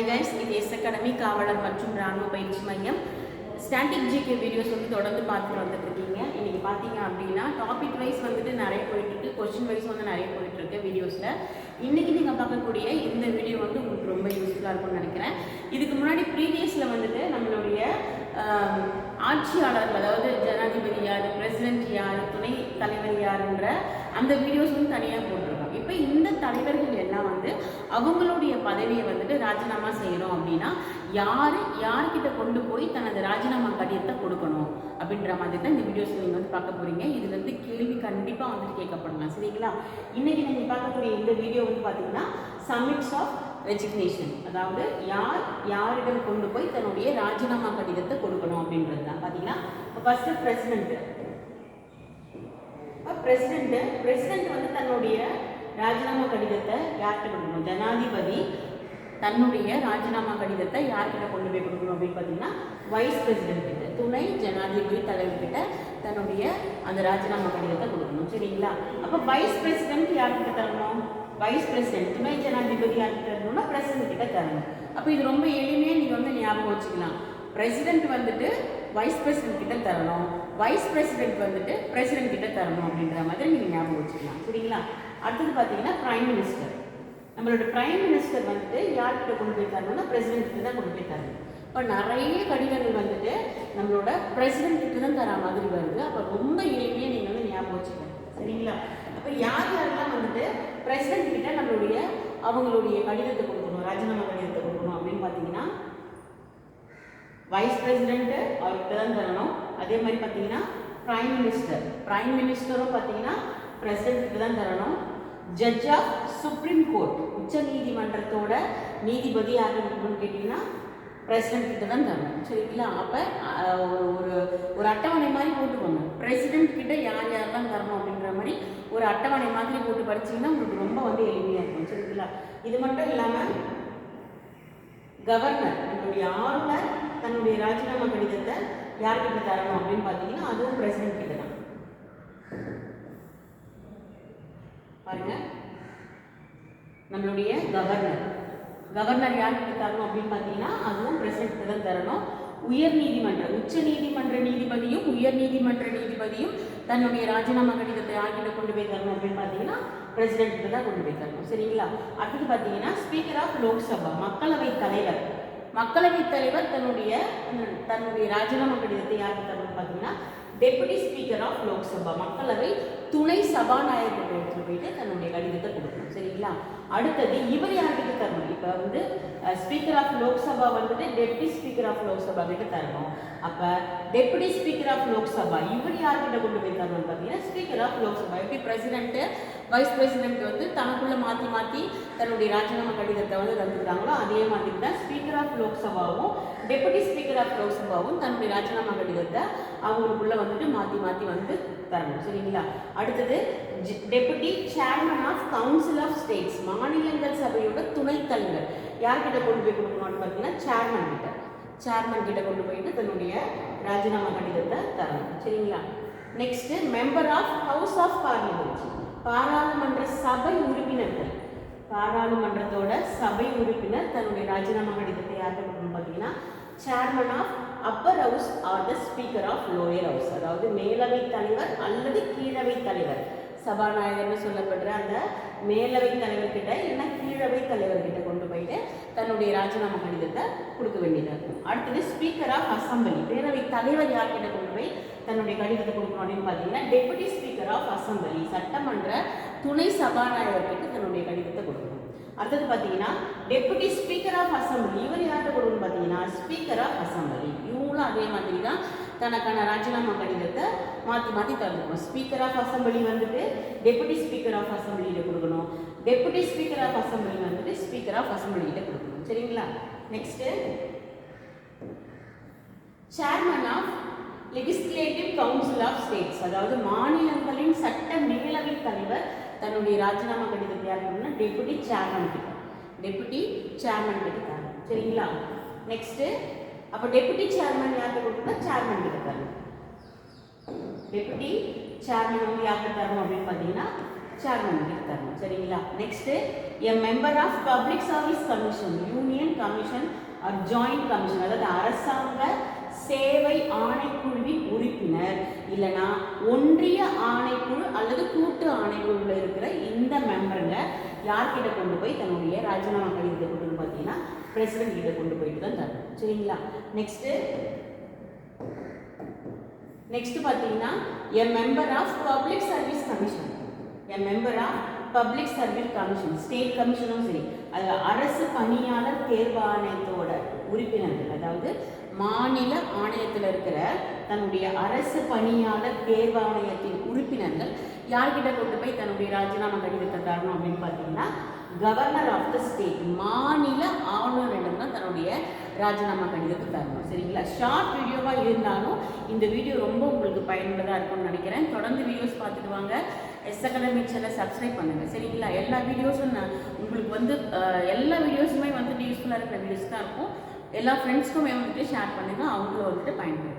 Hi guys, இது S academy காவலர் மற்றும் ராணுவ பயிற்சி மையம் ஸ்டாட்டிக் ஜிகே வீடியோஸ் தொடர்ந்து பார்த்துட்டு வந்துட்டு இருக்கீங்க. இன்னைக்கு பார்த்தீங்க அப்படின்னா டாபிக் வைஸ் நிறைய போயிட்டு இருக்கு, கொஸ்டின் வைஸ் நிறைய போயிட்டு இருக்கு வீடியோஸில். இன்னைக்கு நீங்கள் பார்க்கக்கூடிய இந்த வீடியோ உங்களுக்கு ரொம்ப யூஸ்ஃபுல்லாக இருக்கும்னு நினைக்கிறேன். இதுக்கு முன்னாடி ப்ரீவியஸில் நம்மளுடைய ஆட்சியாளர்கள், அதாவது ஜனாதிபதி யார், பிரசிடென்ட் யார், துணை தலைவர் யாருன்ற அந்த வீடியோஸ் தனியாக போட்டிருக்கோம். இப்போ இந்த தலைவர்கள் எல்லாம் அவங்களுடைய பதவியை ராஜினாமா செய்யணும் அப்படின்னா யார்கிட்ட கொண்டு போய் தனது ராஜினாமா கடிதத்தை கொடுக்கணும் அப்படின்ற மாதிரி தான் இந்த வீடியோஸ் நீங்கள் பார்க்க போறீங்க. இதுல கேள்வி கண்டிப்பாக கேட்கப்படலாம், சரிங்களா? இன்னைக்கு நீங்கள் பார்க்கக்கூடிய இந்த வீடியோ பார்த்தீங்கன்னா சப்மிட்ஸ் ஆஃப் ரெசிக்னேஷன், அதாவது யாரிடம் கொண்டு போய் தன்னுடைய ராஜினாமா கடிதத்தை கொடுக்கணும் அப்படின்றது தான். பார்த்தீங்கன்னா ஃபர்ஸ்ட் பிரசிடென்ட் தன்னுடைய ராஜினாமா கடிதத்தை யார்கிட்ட கொடுக்கணும்? ஜனாதிபதி தன்னுடைய ராஜினாமா கடிதத்தை யார்கிட்ட கொண்டு போய் கொடுக்கணும் அப்படின்னு பார்த்தீங்கன்னா வைஸ் பிரசிடென்ட் கிட்ட, துணை ஜனாதிபதி தலைவர்கிட்ட தன்னுடைய அந்த ராஜினாமா கடிதத்தை கொடுக்கணும், சரிங்களா? அப்போ வைஸ் பிரசிடென்ட் யார்கிட்ட தரணும்? வைஸ் பிரசிடென்ட் துணை ஜனாதிபதி யார்கிட்ட தரணும்னா பிரசிடென்ட் கிட்ட தரணும். அப்போ இது ரொம்ப எளிமையாக நீங்கள் ஞாபகம் வச்சுக்கலாம். பிரசிடென்ட் வைஸ் பிரசிடென்ட் கிட்ட தரணும், வைஸ் பிரசிடென்ட் பிரசிடென்ட் கிட்ட தரணும் அப்படின்ற மாதிரி நீங்கள் ஞாபகம் வச்சுக்கலாம், சரிங்களா? அடுத்தது பார்த்தீங்கன்னா பிரைம் மினிஸ்டர். நம்மளோட பிரைம் மினிஸ்டர் யார்கிட்ட கொண்டு போய் தரணும்னா பிரசிடென்ட் கிட்ட தான் கொண்டு போய் தரணும். இப்போ நிறைய கடிதங்கள் நம்மளோட பிரசிடென்ட் கிட்ட தான் தர மாதிரி வருது. அப்போ ரொம்ப எளிமையாக நீங்கள் ஞாபகம் வச்சுக்கணும், சரிங்களா? அப்போ யாரெல்லாம் பிரசிடென்ட் கிட்ட அவங்களுடைய கடிதத்தை கொடுக்கணும், ராஜினாமா கடிதத்தை கொடுக்கணும் அப்படின்னு பார்த்தீங்கன்னா வைஸ் பிரசிடென்ட் அவர்கிட்ட தான் தரணும். அதே மாதிரி பார்த்தீங்கன்னா பிரைம் மினிஸ்டரும் பார்த்தீங்கன்னா பிரசிடென்ட் கிட்ட தான் தரணும். ஜட்ஜ் ஆஃப் சுப்ரீம் கோர்ட், உச்ச நீதிமன்றத்தோட நீதிபதி யாருன்னு கேட்டிங்கன்னா பிரசிடென்ட் கிட்ட தான் தரணும், சரிங்களா? அப்போ ஒரு அட்டவணை மாதிரி போட்டுக்கோங்க. பிரசிடென்ட் கிட்ட யாரெல்லாம் தரணும் அப்படின்ற மாதிரி ஒரு அட்டவணை மாதிரி போட்டு படிச்சிங்கன்னா உங்களுக்கு ரொம்ப எளிமையாக இருக்கும், சரிங்களா? இது மட்டும் இல்லாமல் கவர்னர், நம்மளுடைய ஆளுநர் தன்னுடைய ராஜினாமா கடிதத்தை யார்கிட்ட தரணும் அப்படின்னு பார்த்தீங்கன்னா அதுவும் பிரசிடென்ட் கிட்ட தான். பாருங்க, நம்மளுடைய கவர்னர் யார்கிட்ட தரணும் அப்படின்னு பார்த்தீங்கன்னா அதுவும் பிரசிடென்ட் தான் தரணும். உயர் நீதிமன்றம், உச்ச நீதிமன்ற நீதிபதியும் உயர் நீதிமன்ற நீதிபதியும் தன்னுடைய ராஜினாமா கடிதத்தை யார்கிட்ட கொண்டு போய் தரணும் அப்படின்னு பார்த்தீங்கன்னா பிரசிடென்ட் தான் கொண்டு போய் தரணும், சரிங்களா? அடுத்தது பார்த்தீங்கன்னா ஸ்பீக்கர் ஆஃப் லோக்சபா, மக்களவைத் தலைவர் தன்னுடைய ராஜினாமா கடிதத்தை யாருக்கு தரணும்னு பார்த்தீங்கன்னா டெபுட்டி ஸ்பீக்கர் ஆஃப் லோக்சபா, மக்களவை துணை சபாநாயகர் எடுத்துட்டு போயிட்டு தன்னுடைய கடிதத்தை கொடுக்கணும், சரிங்களா? அடுத்தது இவர் யார்கிட்ட தரணும்? இப்போ speaker of Lok Sabha deputy speaker of Lok Sabha கிட்ட தரணும். அப்போ டெப்டி ஸ்பீக்கர் ஆஃப் லோக்சபா இவர் யார்கிட்ட கொண்டு போய் தரணும்னு பார்த்தீங்கன்னா ஸ்பீக்கர் ஆஃப் லோக்சபா. எப்படி பிரசிடென்ட் வைஸ் பிரசிடென்ட் தனக்குள்ள மாற்றி தன்னுடைய ராஜினாமா கடிதத்தை தந்துக்கிறாங்களோ அதே மாதிரி தான் ஸ்பீக்கர் ஆஃப் லோக்சபாவும் டெபுட்டி ஸ்பீக்கர் ஆஃப் லோக்சபாவும் தன்னுடைய ராஜினாமா கடிதத்தை அவங்களுக்குள்ள மாற்றி தரணும், சரிங்களா? அடுத்தது deputy chairman of council of states, மாநிலங்கள் சபையோட துணைத் தலைவர் யார்கிட்ட கொண்டு போய் கொடுக்கணும்னு பார்த்தீங்கன்னா சேர்மன் கிட்ட கொண்டு போயிட்டு தன்னுடைய ராஜினாமா கடிதத்தை தரணும், சரிங்களா? Next member of house of parliament, பாராளுமன்ற சபை உறுப்பினர்கள், பாராளுமன்றத்தோட சபை உறுப்பினர் தன்னுடைய ராஜினாமா கடிதத்தை யார்கிட்ட கொடுக்கணும்னு பார்த்தீங்கன்னா chairman of upper house or the speaker of lower house, அதாவது மேலவை தலைவர் அல்லது கீழவை தலைவர், சபாநாயகர்னு சொல்லப்படுற அந்த மேலவை தலைவர்கிட்ட இல்லைன்னா கீழவை தலைவர்கிட்ட கொண்டு போயிட்டு தன்னுடைய ராஜினாமா கடிதத்தை கொடுக்க வேண்டியதாக இருக்கும். அடுத்தது ஸ்பீக்கர் ஆஃப் அசம்பிளி, பேரவை தலைவர் யார்கிட்ட கொண்டு போய் தன்னுடைய கடிதத்தை கொடுக்கணும் அப்படின்னு பார்த்தீங்கன்னா டெபுட்டி ஸ்பீக்கர் ஆஃப் அசம்பிளி, சட்டமன்ற துணை சபாநாயகர்கிட்ட தன்னுடைய கடிதத்தை கொடுக்கணும். அடுத்தது பார்த்தீங்கன்னா டெபுட்டி ஸ்பீக்கர் ஆஃப் அசம்பிளி, இவர் யார்கிட்ட கொடுக்கணும்னு பார்த்தீங்கன்னா ஸ்பீக்கர் ஆஃப் அசம்பிளி. இவங்களும் அதே மாதிரி தான் தனக்கான ராஜினாமா கடிதத்தை மாற்றி தரணும். Speaker of assembly deputy speaker of அசம்பிளியில கொடுக்கணும், deputy speaker of assembly speaker of அசம்பிளியில கொடுக்கணும், சரிங்களா? Next chairman of legislative council of states, அதாவது மாநிலங்களின் சட்ட மேலவை தலைவர் தன்னுடைய ராஜினாமா கடிதத்தை யாருன்னா டெபுட்டி சேர்மன் கிட்ட தரணும், சரிங்களா? நெக்ஸ்ட் அப்போ டெபுட்டி சேர்மன் யார்கிட்ட கொடுக்கணும்? சேர்மன் கிட்ட தரணும். டெபுட்டி சேர்மன் யார்கிட்ட தரணும் அப்படின்னு பார்த்தீங்கன்னா சேர்மன் கிட்ட தரணும், சரிங்களா? Next a member of public service commission, union commission or joint commission, அதாவது அரசாங்க சேவை ஆணைக்குழுவின் உறுப்பினர் இல்லைனா ஒன்றிய ஆணைக்குழு அல்லது கூட்டு ஆணைக்குழுவில் இருக்கிற இந்த மெம்பருங்க யார்கிட்ட கொண்டு போய் தன்னுடைய ராஜினாமா கடிதத்தை கொண்டு பார்த்தீங்கன்னா பிரசிடென்ட் கிட்ட கொண்டு போயிட்டு தான் தரணும். சரிங்களா? நெக்ஸ்ட் பார்த்தீங்கன்னா a member of public service commission, a member of public service commission, state கமிஷனும் சரி, அது அரசு பணியாளர் தேர்வாணையத்தோட உறுப்பினர்கள், அதாவது மாநில ஆணையத்தில் இருக்கிற தன்னுடைய அரசு பணியாளர் தேர்வாணையத்தின் உறுப்பினர்கள் யார்கிட்ட கொண்டு போய் தன்னுடைய ராஜினாமா கடிதத்தை தரணும் அப்படின்னு பார்த்தீங்கன்னா கவர்னர் ஆஃப் த ஸ்டேட், மாநில ஆளுநரிடம் தான் தன்னுடைய ராஜினாமா கடிதத்தை தரணும். சரிங்களா? ஷார்ட் வீடியோவாக இருந்தாலும் இந்த வீடியோ ரொம்ப உங்களுக்கு பயனுள்ளதாக இருக்கும்னு நினைக்கிறேன். தொடர்ந்து வீடியோஸ் பார்த்துட்டு வாங்க. எஸ் அகாடமிக் சேனலை சப்ஸ்கிரைப் பண்ணுங்கள். சரிங்களா? எல்லா வீடியோஸும் உங்களுக்கு எல்லா வீடியோஸுமே யூஸ்ஃபுல்லாக இருக்கிற வீடியோஸ் தான் இருக்கும். எல்லா ஃப்ரெண்ட்ஸ்க்குமே ஷேர் பண்ணுங்கள், அவங்களும் பயன்படுத்தும்.